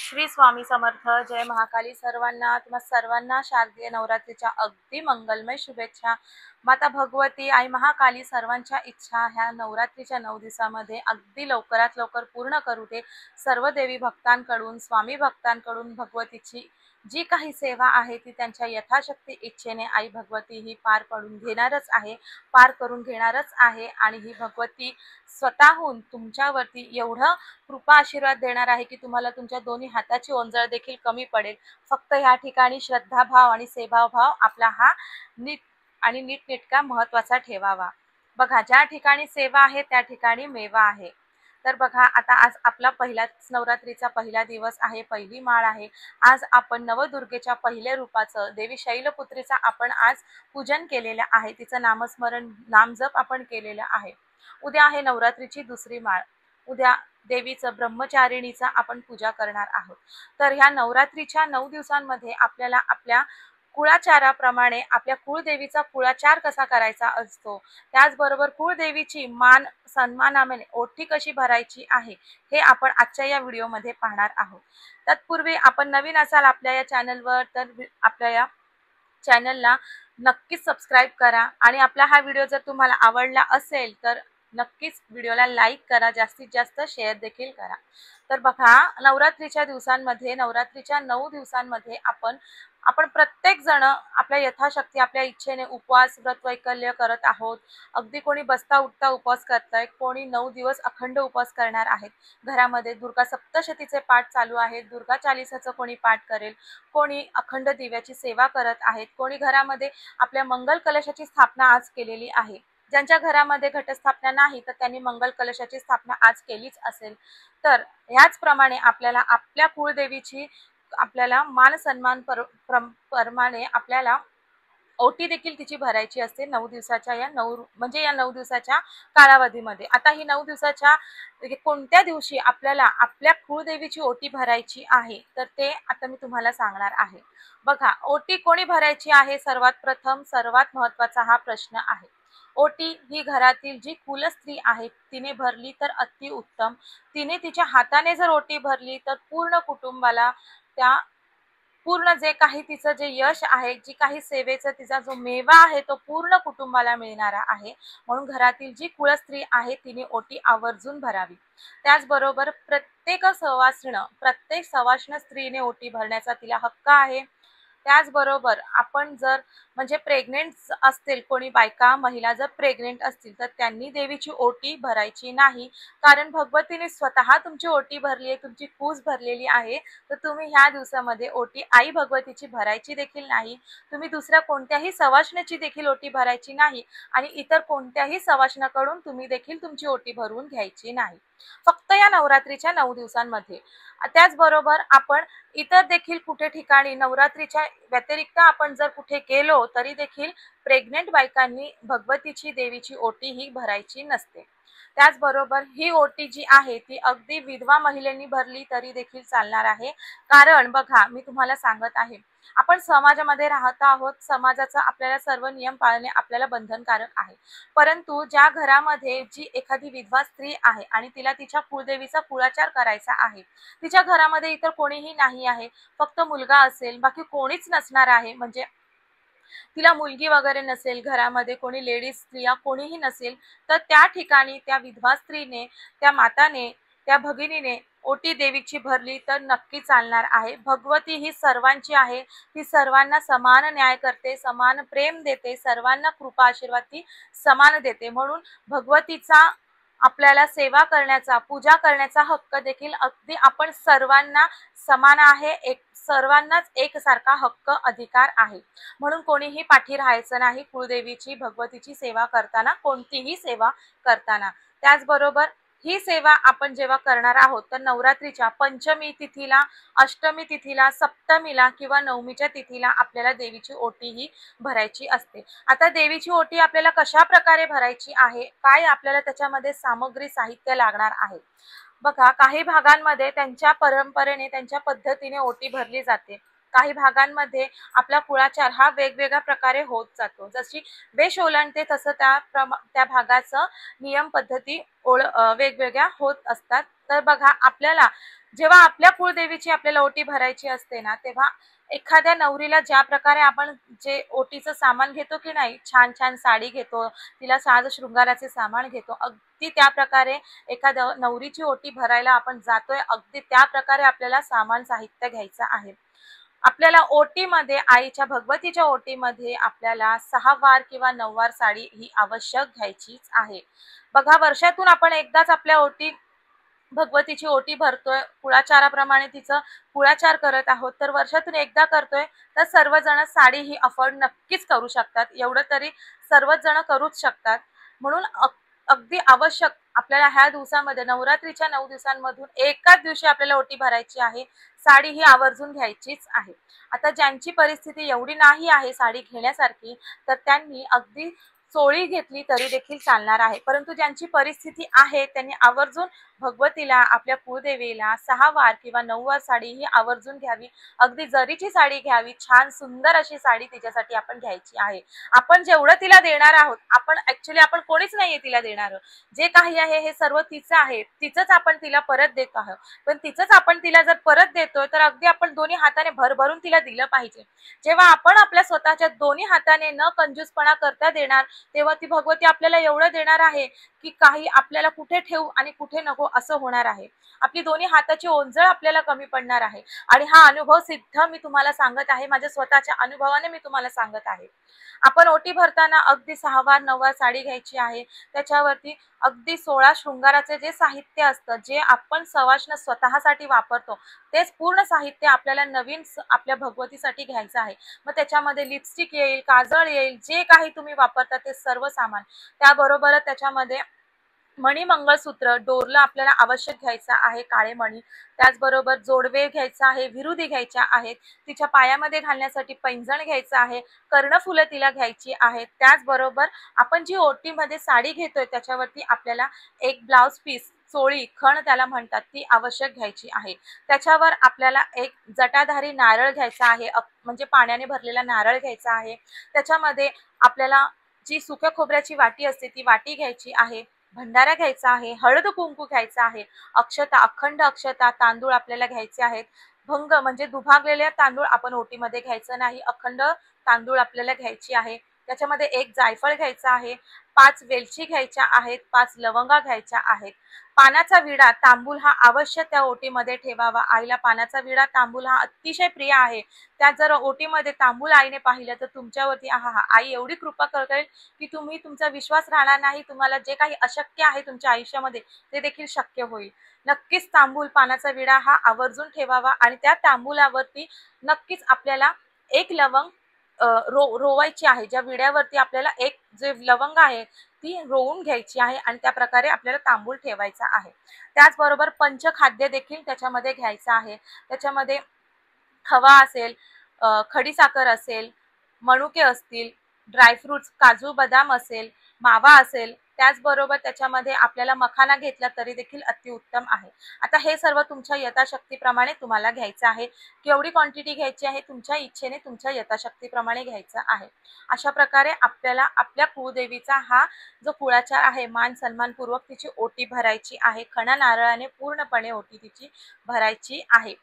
श्री स्वामी समर्थ। जय महाकाली। तुम्हा सर्वांना शारदीय नवरात्रीच्या अगदी मंगलमय शुभेच्छा। माता भगवती आई महाकाली सर्वांच्या इच्छा ह्या नवरात्रीच्या 9 दिवसामध्ये अगदी लवकरात लवकर पूर्ण करू दे। सर्व देवी भक्तांकडून स्वामी भक्तांकडून भगवतीची जी काही सेवा आहे ती त्यांच्या यथाशक्ती इच्छेने आई भगवती ही पार करून घेणारच आहे आणि ही भगवती स्वतःहून तुमच्यावरती एवढं कृपा आशीर्वाद देणार आहे की तुम्हाला तुमच्या दोन्ही हाताची ओंजळ देखील कमी पडेल। फक्त ह्या ठिकाणी श्रद्धाभाव आणि सेवाभाव आपला हा नीटनेटका महत्त्वाचा ठेवावा। बघा, ज्या ठिकाणी सेवा आहे त्या ठिकाणी मेवा आहे। तर बघा, आता आज आपला नवरात्रीचा पहिला दिवस आहे, पहिली माळ आहे। आज आपण नवदुर्गेच्या पहिल्या रूपाचं देवी शैलपुत्रीचा आपण आज पूजन केलेलं आहे, तिचं नामजप आपण केलेलं आहे। उद्या आहे नवरात्रीची दुसरी माळ। उद्या देवीचं ब्रह्मचारिणीचा आपण पूजा करणार आहोत। तर ह्या नवरात्रीच्या 9 दिवसांमध्ये आपल्याला आपल्या कुळाचाराप्रमाणे आपल्या कुळदेवीचा कुळाचार कसा करायचा असतो, त्याचबरोबर कुळदेवीची मान सन्मानाने ओटी कशी भरायची आहे हे आपण आजच्या या व्हिडिओमध्ये पाहणार आहोत। तत्पूर्वी आपण नवीन असाल आपल्या या चॅनलवर तर आपल्या या चॅनलला नक्कीच सबस्क्राइब करा आणि आपला हा व्हिडिओ जर तुम्हाला आवडला असेल तर नक्कीच व्हिडिओला लाईक करा, जास्तीत जास्त शेअर देखील करा। तर बघा, नवरात्रीच्या 9 दिवसांमध्ये आपण प्रत्येक जण आपल्या यथाशक्ती आपल्या इच्छेने उपवास व्रत वैकल्य करत आहोत। अगदी कोणी बसता उठता उपवास करताय, कोणी 9 दिवस अखंड उपवास करणार आहेत। घरामध्ये दुर्गा सप्तशतीचे पाठ चालू आहेत, दुर्गा चालीसाचं कोणी पाठ करेल, कोणी अखंड दिव्याची सेवा करत आहेत, कोणी घरामध्ये आपल्या मंगल कलशाची स्थापना आज केलेली आहे। ज्यांच्या घरामध्ये घटस्थापना नाही तर त्यांनी मंगल कलशाची स्थापना आज केलीच असेल। तर याचप्रमाणे आपल्याला आपल्या कुळदेवीची आपल्याला मान सन्मान प्रमाणे आपल्याला ओटी देखील तिची भरायची असते 9 दिवसाच्या या 9 दिवसाच्या कालावधीमध्ये। आता ही 9 दिवसाच्या कोणत्या दिवशी आपल्याला आपल्या कुळदेवीची ओटी भरायची आहे तर ते आता मी तुम्हाला सांगणार आहे। बघा, ओटी कोणी भरायची आहे, सर्वात प्रथम सर्वात महत्त्वाचा हा प्रश्न आहे। ओटी ही घरातील जी कुलस्त्री आहे तिने भरली तर अति उत्तम। तिने तिच्या हाताने जर ओटी भरली तर पूर्ण कुटुंबाला त्या पूर्ण जे काही तिचं जे यश आहे, जी काही सेवेचा तिचा जो मेवा आहे तो पूर्ण कुटुंबाला मिळणारा आहे। म्हणून घरातील जी कुलस्त्री आहे तिने ओटी आवर्जून भरावी। त्याचबरोबर प्रत्येक सवाष्ण स्त्रीने ओटी भरण्याचा तिला हक्क आहे। त्याचबरोबर आपण जर म्हणजे प्रेग्नेंट असतील, कोणी महिला जर प्रेग्नेंट असतील तर त्यांनी देवीची ओटी भरायची नाही, कारण भगवतीने स्वतः तुमची ओटी भरली आहे, तुमची कूस भरलेली आहे। तर तुम्ही ह्या दिवसामध्ये ओटी आई भगवतीची भरायची देखील नाही। तुम्ही दुसऱ्या कोणत्याही सवाष्णाची देखील ओटी भरायची नाही आणि इतर कोणत्याही सवाष्णाकडून तुम्ही देखील तुमची ओटी भरवून घ्यायची नाही, फक्त या नवरात्रीच्या 9 दिवसांमध्ये। त्याचबरोबर आपण इतर देखील कुठे ठिकाणी नवरात्रीच्या व्यतिरिक्त आपण जर कुठे गेलो तरी देखील प्रेग्नेंट बायकांनी भगवतीची देवीची ओटी ही भरायची नसते। त्याचबरोबर ही ओटी जी आहे ती अगदी विधवा महिलेनी भरली तरी देखील चालणार आहे। कारण बघा, मी तुम्हाला सांगत आहे, आपण समाजामध्ये राहत आहोत, समाजाचा आपल्याला सर्व नियम पाळणे आपल्याला बंधनकारक आहे। परंतु ज्या घरामध्ये जी एखादी विधवा स्त्री आहे आणि तिला तिच्या कुळदेवीचा कुळाचार करायचा आहे, तिच्या घरामध्ये इतर कोणीही नाही आहे, फक्त मुलगा असेल, बाकी कोणीच नसणार आहे, म्हणजे तिला मुलगी वगैरे नसेल, घरामध्ये कोणी लेडीज स्त्रिया कोणीही नसेल, तर त्या ठिकाणी त्या विधवा स्त्रीने, त्या माताने, त्या भगिनीने ओटी देवीची भरली तर नक्की चालणार आहे। भगवती ही सर्वांची आहे, ती सर्वांना समान न्याय करते, समान प्रेम देते, सर्वांना कृपा आशीर्वाद ती समान देते। म्हणून भगवतीचा आपल्याला सेवा करण्याचा, पूजा करण्याचा हक्क देखील अगदी आपण सर्वांना समान आहे, सर्वांनाच एकसारखा हक्क अधिकार आहे। म्हणून कोणीही पाठी राहायचं नाही कुळदेवीची भगवतीची सेवा करताना, कोणतीही सेवा करताना। त्याचबरोबर ही सेवा आपण जेव्हा करणार आहोत तर नवरात्रीच्या पंचमी तिथीला, अष्टमी तिथीला, सप्तमीला किंवा नवमीच्या तिथीला आपल्याला देवीची ओटी ही भरायची असते। आता देवीची ओटी आपल्याला कशा प्रकारे भरायची आहे, काय आपल्याला त्याच्यामध्ये सामग्री साहित्य लागणार आहे। बघा, काही भागांमध्ये त्यांच्या परंपरेने त्यांच्या पद्धतीने ओटी भरली जाते, काही भागांमध्ये आपला कुळाचार हा वेगवेगळ्या प्रकारे होत जातो। जशी वेश ओलांडते तसं त्या भागाचं नियम पद्धती वेगवेगळ्या होत असतात। तर बघा, आपल्याला जेव्हा आपल्या कुळदेवीची आपल्याला ओटी भरायची असते ना, तेव्हा एखाद्या नवरीला ज्या प्रकारे आपण जे ओटीचं सामान घेतो की नाही, छान छान साडी घेतो, तिला साज शृंगाराचे सामान घेतो, अगदी त्या प्रकारे एखाद्या नवरीची ओटी भरायला आपण जातोय, अगदी त्या प्रकारे आपल्याला सामान साहित्य घ्यायचं आहे. आपल्याला ओटीमध्ये आईच्या भगवतीच्या ओटीमध्ये आपल्याला 6 वार किंवा 9 वार साडी ही आवश्यक घ्यायचीच आहे. बघा, वर्षातून आपण एकदाच आपल्या भगवतीची ओटी भरतोय, कुळाचाराप्रमाणे तिचं कुळाचार करत आहोत, तर वर्षातून एकदा करतोय, तर सर्वजण साडी ही अफोर्ड नक्कीच करू शकतात. एवढं तरी सर्वच जण करूच शकतात. म्हणून अगदी आवश्यक आपल्याला ह्या दिवसामध्ये नवरात्रीच्या 9 दिवसांमधून एकाच दिवशी आपल्याला ओटी भरायची आहे. साडी ही आवर्जून घ्यायचीच आहे. आता ज्यांची परिस्थिती एवढी नाही आहे साडी घेण्यासारखी, तर त्यांनी अगदी चोळी घेतली तरी देखील चालणार आहे. परंतु ज्यांची परिस्थिती आहे त्यांनी आवर्जून भगवतीला, आपल्या कुळदेवीला 6 वार किंवा 9 वार साडी ही आवर्जून घ्यावी. अगदी जरीची साडी घ्यावी, छान सुंदर अशी साडी तिच्यासाठी आपण घ्यायची आहे. आपण जेवढं तिला देणार आहोत, आपण कोणीच नाहीये तिला देणार. जे काही आहे हे सर्व तिचं आहे, तिचंच आपण तिला परत देत आहोत. पण तिचंच आपण तिला जर परत देतोय, तर अगदी आपण दोन्ही हाताने भरभरून तिला दिलं पाहिजे. जेव्हा आपण आपल्या स्वतःच्या दोन्ही हाताने न कंजूसपणा करता देणार, तेव्हा ती भगवती आपल्याला एवढं देणार आहे की काही आपल्याला कुठे ठेवू आणि कुठे नको असं होणार आहे. आपली दोन्ही हाताची ओंजळ आपल्याला कमी पडणार आहे. आणि हा अनुभव सिद्ध मी तुम्हाला सांगत आहे, माझ्या स्वतःच्या अनुभवाने मी तुम्हाला सांगत आहे. आपण ओटी भरताना अगदी 6 वार 9 वार साडी घ्यायची आहे. त्याच्यावरती अगदी 16 शृंगाराचे जे साहित्य असतं, जे आपण सवाष्ण स्वतःसाठी वापरतो, तेच पूर्ण साहित्य आपल्याला नवीन आपल्या भगवतीसाठी घ्यायचं आहे. मग त्याच्यामध्ये लिपस्टिक येईल, काजळ येईल, जे काही तुम्ही वापरता ते सर्व सामान. त्याबरोबरच त्याच्यामध्ये मणी, मंगळसूत्र, डोरला आपल्याला आवश्यक घ्यायचा आहे, काळे मणी. त्याचबरोबर जोडवे घ्यायचा आहे, विरुदी घ्यायच्या आहेत, तिच्या पायामध्ये घालण्यासाठी पैंजण घ्यायचं आहे, कर्णफुलं तिला घ्यायची आहेत. त्याचबरोबर आपण जी ओटीमध्ये साडी घेतोय त्याच्यावरती आपल्याला एक ब्लाउज पीस, चोळी, खण त्याला म्हणतात, ती आवश्यक घ्यायची आहे. त्याच्यावर आपल्याला एक जटाधारी नारळ घ्यायचा आहे, म्हणजे पाण्याने भरलेला नारळ घ्यायचा आहे. त्याच्यामध्ये आपल्याला जी सुक्या खोबऱ्याची वाटी असते ती वाटी घ्यायची आहे. भंडारा घ्यायचा आहे, हळद कुंकू घ्यायचा आहे, अक्षता, अखंड अक्षता, तांदूळ आपल्याला घ्यायचे आहेत. भंग म्हणजे दुभागलेले तांदूळ आपण ओटीमध्ये घ्यायचं नाही, अखंड तांदूळ आपल्याला घ्यायची आहे. त्याच्यामध्ये एक जायफळ घ्यायचा आहे, 5 वेलची घ्यायच्या आहेत, 5 लवंगा घ्यायच्या आहेत. पानाचा विडा, तांबूल हा अवश्य त्या ओटीमध्ये ठेवावा. आईला पानाचा विडा, तांबूल हा अतिशय प्रिय आहे. त्यात जर ओटीमध्ये तांबूल आईने पाहिलं तर तुमच्यावरती आई एवढी कृपा करेल की तुम्ही, तुमचा विश्वास राहणार नाही, तुम्हाला जे काही अशक्य आहे तुमच्या आयुष्यामध्ये ते देखील शक्य होईल. नक्कीच तांबूल, पानाचा विडा हा आवर्जून ठेवावा. आणि त्या तांबूलावरती नक्कीच आपल्याला एक लवंग रोवायची आहे. ज्या विड्यावरती आपल्याला एक जे लवंग आहे ती रोवून घ्यायची आहे आणि त्या प्रकारे आपल्याला तांबूल ठेवायचा आहे. त्याचबरोबर पंचखाद्य देखील त्याच्यामध्ये घ्यायचं आहे. त्याच्यामध्ये खवा असेल, खडीसाखर असेल, मनुके असतील, ड्रायफ्रुट्स, काजू बदाम असेल, मावा असेल, त्याचबरोबर त्याच्यामध्ये आपल्याला मखाना घेतला तरी देखील अतिउत्तम आहे. आता हे सर्व तुमच्या यथाशक्तीप्रमाणे तुम्हाला घ्यायचं आहे. केवढी क्वांटिटी घ्यायची आहे तुमच्या इच्छेने, तुमच्या यथाशक्तीप्रमाणे घ्यायचं आहे. अशा प्रकारे आपल्याला आपल्या कुळदेवीचा हा जो कुळाचार आहे, मान सन्मानपूर्वक तिची ओटी भरायची आहे. खणा नारळाने पूर्णपणे ओटी तिची भरायची आहे.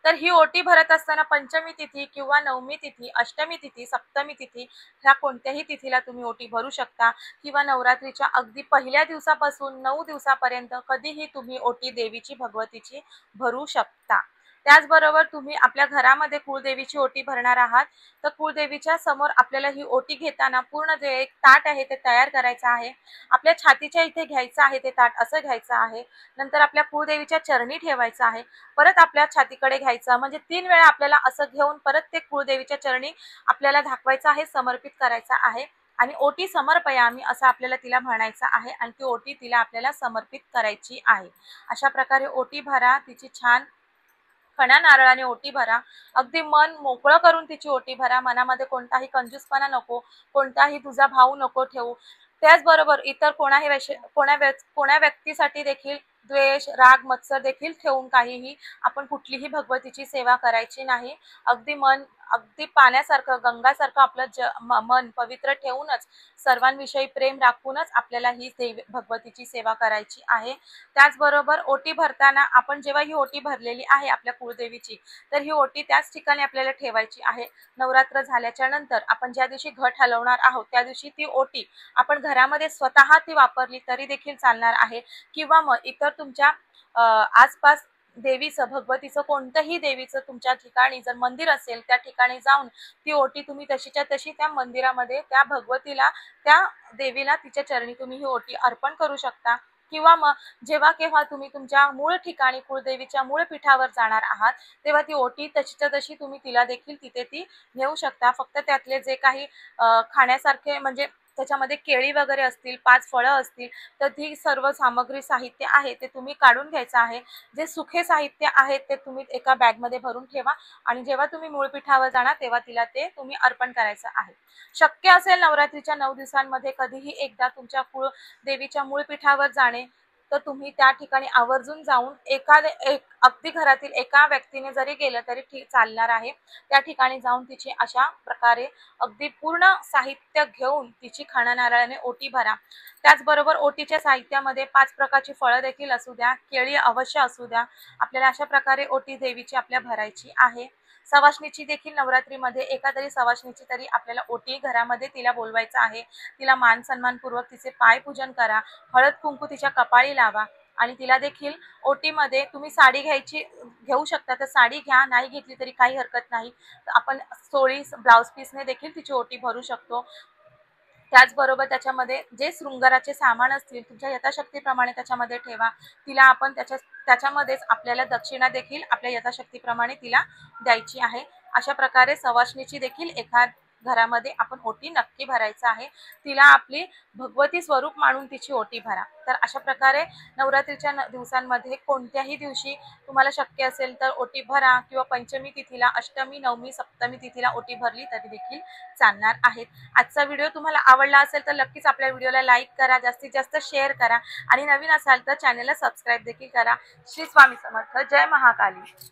तर ही ओटी भरत असताना पंचमी तिथी किंवा नवमी तिथी, अष्टमी तिथी, सप्तमी तिथी ह्या कोणत्याही तिथीला तुम्ही ओटी भरू शकता किंवा नवरात्रीच्या अगदी पहिल्या दिवसापासून 9 दिवसापर्यंत कधीही तुम्ही ओटी देवीची, भगवतीची भरू शकता. त्याचबरोबर तुम्ही आपल्या घरामध्ये कुळदेवीची ओटी भरणार आहात, तर कुळदेवीच्या समोर आपल्याला ही ओटी घेताना पूर्ण जे एक ताट आहे ते तयार करायचं आहे. आपल्या छातीच्या इथे घ्यायचं आहे ते ताट, असं घ्यायचं आहे. नंतर आपल्या कुळदेवीच्या चरणी ठेवायचं आहे. परत आपल्या छातीकडे घ्यायचं, म्हणजे 3 वेळा आपल्याला असं घेऊन परत ते कुळदेवीच्या चरणी आपल्याला दाखवायचं आहे, समर्पित करायचं आहे. आणि ओटी समर्पयामी असं आपल्याला तिला म्हणायचं आहे आणि ती ओटी तिला आपल्याला समर्पित करायची आहे. अशा प्रकारे ओटी भरा, तिची छान खणा नारळाने ओटी भरा. अगदी मन मोकळं करून तिची ओटी भरा. मनामध्ये कोणताही कंजूसपणा नको, कोणताही तुझा भाव नको ठेवू. त्याचबरोबर इतर कोणा व्यक्तीसाठी देखील द्वेष, राग, मत्सर देखील ठेवून काहीही आपण कुठलीही भगवतीची सेवा करायची नाही. अगदी मन अगदी पाण्यासारखं गंगासारखं आपलं मन पवित्र ठेवूनच सर्वांविषयी प्रेम राखूनच आपल्याला ही भगवतीची सेवा करायची आहे। त्याचबरोबर ओटी भरताना आपण जेव्हा ही ओटी भरलेली आहे आपल्या कुळदेवीची, तर ही ओटी त्याच ठिकाणी आपल्याला ठेवायची आहे। नवरात्र झाल्याच्या नंतर आपण ज्या दिवशी घट हलवणार आहोत त्या दिवशी ती ओटी आपण घरामध्ये स्वतः ती वापरली तरी देखील चालणार आहे, किंवा मग इतर तुमच्या आसपास देवीचं भगवतीचं कोणतंही देवीचं तुमच्या ठिकाणी जर मंदिर असेल त्या ठिकाणी जाऊन ती ओटी तुम्ही तशीच्या तशी त्या मंदिरामध्ये त्या भगवतीला त्या देवीला तिच्या चरणी तुम्ही ही ओटी अर्पण करू शकता। किंवा मग जेव्हा केव्हा तुम्ही तुमच्या मूळ ठिकाणी कुळदेवीच्या मूळ पीठावर जाणार आहात तेव्हा ती ओटी तशीच्या तशी तुम्ही तिला देखील तिथे ती नेऊ शकता। फक्त त्यातले जे काही खाण्यासारखे म्हणजे त्याच्यामध्ये केळी वगैरे असतील, 5 फळं असतील, तर ती सर्व सामग्री साहित्य आहे ते तुम्ही काढून घ्यायचं आहे। जे सुखे साहित्य आहेत ते तुम्ही एका बॅगमध्ये भरून ठेवा आणि जेव्हा तुम्ही मूळ पीठावर जाणार तेव्हा तिला ते तुम्ही अर्पण करायचं आहे। शक्य असेल नवरात्रीच्या 9 दिवसांमध्ये कधीही एकदा तुमच्या कुळदेवीच्या मूळ पीठावर जाणे, तर तुम्ही त्या ठिकाणी आवर्जून जाऊन अगदी घरातील एका व्यक्तीने जरी गेलं तरी ठीक चालणार आहे। त्या ठिकाणी जाऊन तिची अशा प्रकारे अगदी पूर्ण साहित्य घेऊन तिची खणा नारळाने ओटी भरा। त्याचबरोबर ओटीच्या साहित्यामध्ये 5 प्रकारची फळं देखील असू द्या, केळी अवश्य असू द्या। आपल्याला अशा प्रकारे ओटी देवीची आपल्या भरायची आहे। सवाष्णीची देखील नवरात्रीमध्ये एका तरी सवाष्णीची तरी आपल्याला ओटी घरामध्ये तिला बोलवायचं आहे। तिला मान सन्मानपूर्वक तिचे पाय पूजन करा, हळद कुंकू तिच्या कपाळी लावा आणि तिला देखील ओटीमध्ये तुम्ही साडी घेऊ शकता तर साडी घ्या, नाही घेतली तरी काही हरकत नाही। आपण सोळी ब्लाउज पीसने देखील तिची ओटी भरू शकतो। त्याचबरोबर त्याच्यामध्ये जे शृंगाराचे सामान असतील तुमच्या यथाशक्तीप्रमाणे त्याच्यामध्ये ठेवा। तिला आपण त्याच्यामध्येच आपल्याला दक्षिणा देखील आपल्या यथाशक्तीप्रमाणे तिला द्यायची आहे। अशा प्रकारे सवाष्णीची देखील एका घरामध्ये आपण ओटी नक्की भरायचं आहे। तिला आपली भगवती स्वरूप मानून तिची ओटी भरा। तर अशा प्रकारे नवरात्रीच्या दिवसांमध्ये कोणत्याही दिवशी तुम्हाला शक्य असेल तर ओटी भरा, किंवा पंचमी तिथीला, अष्टमी, नवमी, सप्तमी तिथीला ओटी भरली तरी देखील चालणार आहेत। आजचा व्हिडिओ तुम्हाला आवडला असेल तर नक्कीच आपल्या व्हिडिओला लाईक करा, जास्तीत जास्त शेअर करा आणि नवीन असाल तर चॅनलला सबस्क्राईब देखील करा। श्री स्वामी समर्थ, जय महाकाली।